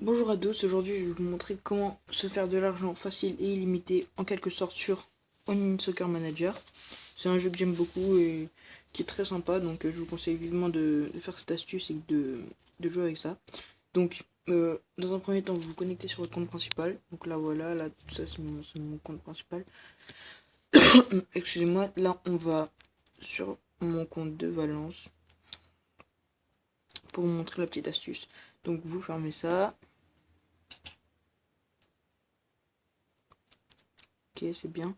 Bonjour à tous, aujourd'hui je vais vous montrer comment se faire de l'argent facile et illimité en quelque sorte sur Online Soccer Manager. C'est un jeu que j'aime beaucoup et qui est très sympa, donc je vous conseille vivement de faire cette astuce et de jouer avec ça. Donc dans un premier temps vous vous connectez sur votre compte principal, donc là voilà, là tout ça c'est mon compte principal. Excusez-moi, là on va sur mon compte de Valence pour vous montrer la petite astuce. Donc vous fermez ça. Ok, c'est bien.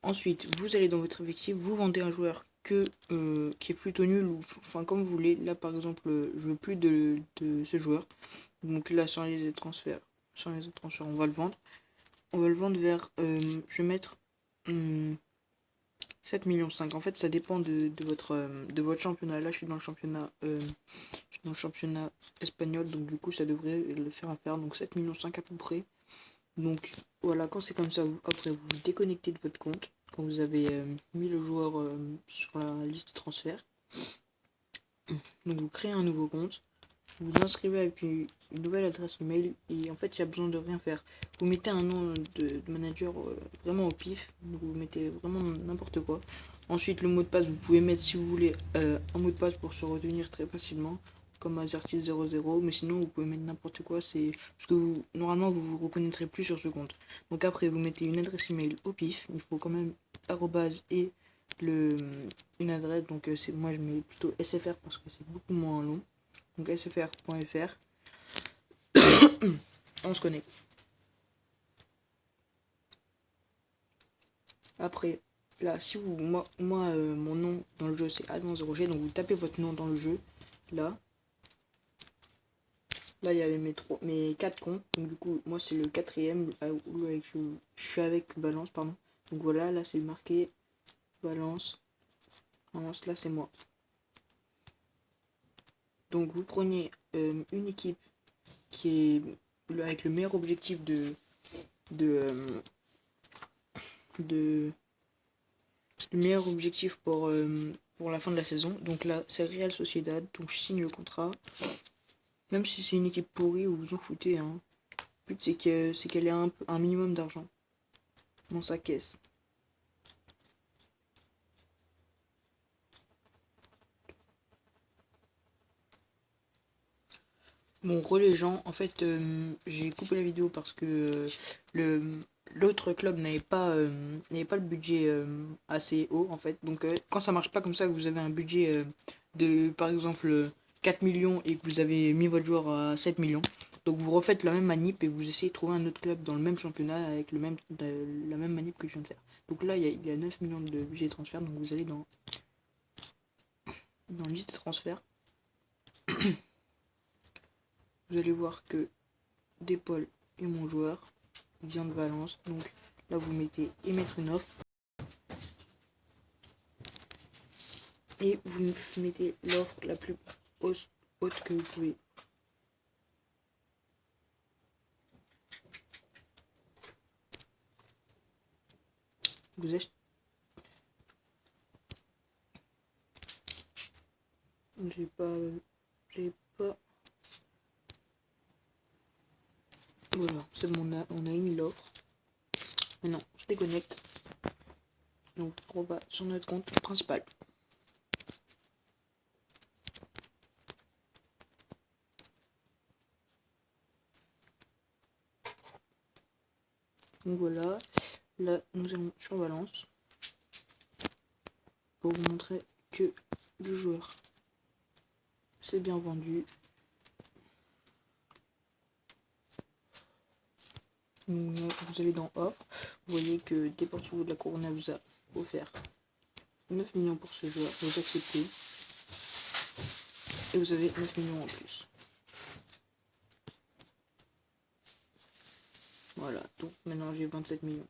Ensuite, vous allez dans votre effectif, vous vendez un joueur qui est plutôt nul, ou enfin comme vous voulez. Là par exemple, je veux plus de ce joueur. Donc là, sans les transferts, on va le vendre. On va le vendre vers, je vais mettre 7,5 millions. En fait, ça dépend de votre championnat. Là, je suis dans le championnat espagnol, donc du coup, ça devrait le faire à faire. Donc 7,5 millions à peu près. Donc voilà, quand c'est comme ça, après vous vous déconnectez de votre compte, quand vous avez mis le joueur sur la liste de transfert. Donc vous créez un nouveau compte, vous vous inscrivez avec une nouvelle adresse email et en fait il n'y a besoin de rien faire. Vous mettez un nom de manager vraiment au pif, donc vous mettez vraiment n'importe quoi. Ensuite le mot de passe, vous pouvez mettre si vous voulez un mot de passe pour se retenir très facilement, comme Azerty00, mais sinon vous pouvez mettre n'importe quoi, c'est parce que normalement vous vous reconnaîtrez plus sur ce compte. Donc après vous mettez une adresse email au pif, il faut quand même arrobase et le une adresse, donc moi je mets plutôt SFR parce que c'est beaucoup moins long. Donc sfr.fr, on se connecte. Après, là, si vous, mon nom dans le jeu c'est Advan0G, donc vous tapez votre nom dans le jeu, là. Là, il y a mes 4 comptes, donc du coup, moi c'est le quatrième, où je suis avec Balance, pardon. Donc voilà, là c'est marqué Balance, là c'est moi. Donc vous prenez une équipe qui est avec le meilleur objectif de, euh, de le meilleur objectif pour la fin de la saison. Donc là, c'est Real Sociedad, donc je signe le contrat. Même si c'est une équipe pourrie, vous vous en foutez. Hein. Le but, c'est qu'elle ait un minimum d'argent dans sa caisse. Bon, les gens, en fait, j'ai coupé la vidéo parce que le l'autre club n'avait pas le budget assez haut, en fait. Donc, quand ça marche pas comme ça, que vous avez un budget de, par exemple, 4 millions et que vous avez mis votre joueur à 7 millions, donc vous refaites la même manip et vous essayez de trouver un autre club dans le même championnat avec la même manip que je viens de faire. Donc là, il y a 9 millions de budget de transfert, donc vous allez dans liste de transferts. Vous allez voir que Depol est mon joueur, il vient de Valence, donc là vous mettez émettre une offre et vous mettez l'offre la plus haute que vous pouvez. Vous achetez. J'ai pas. J'ai pas. Voilà, c'est bon, on a émis l'offre. Maintenant, je déconnecte. Donc on va sur notre compte principal. Donc voilà, là nous allons sur Valence pour vous montrer que le joueur c'est bien vendu. Vous allez dans offre, vous voyez que Deportivo de la Corona vous a offert 9 millions pour ce joueur, vous acceptez et vous avez 9 millions en plus. Voilà, donc maintenant j'ai 27 millions.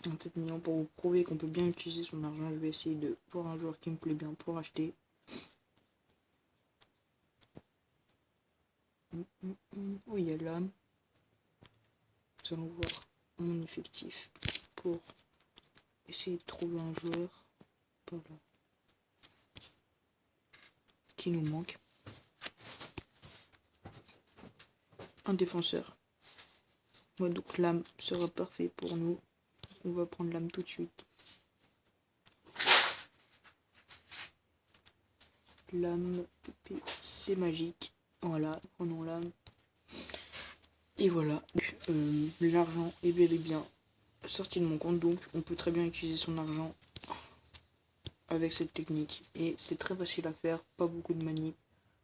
27 millions pour vous prouver qu'on peut bien utiliser son argent. Je vais essayer de voir un joueur qui me plaît bien pour acheter. Oui, il y a l'âme. Nous allons voir mon effectif pour essayer de trouver un joueur voilà, qui nous manque. un défenseur. Ouais, donc l'âme sera parfait pour nous. On va prendre l'âme tout de suite. L'âme, c'est magique. Voilà, prenons l'âme. Et voilà, l'argent est bel et bien sorti de mon compte, donc on peut très bien utiliser son argent avec cette technique. Et c'est très facile à faire, pas beaucoup de manip.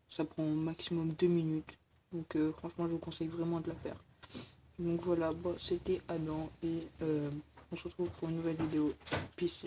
Ça prend au maximum 2 minutes. Donc franchement, je vous conseille vraiment de la faire. Donc voilà, bon, c'était Adam et on se retrouve pour une nouvelle vidéo. Peace.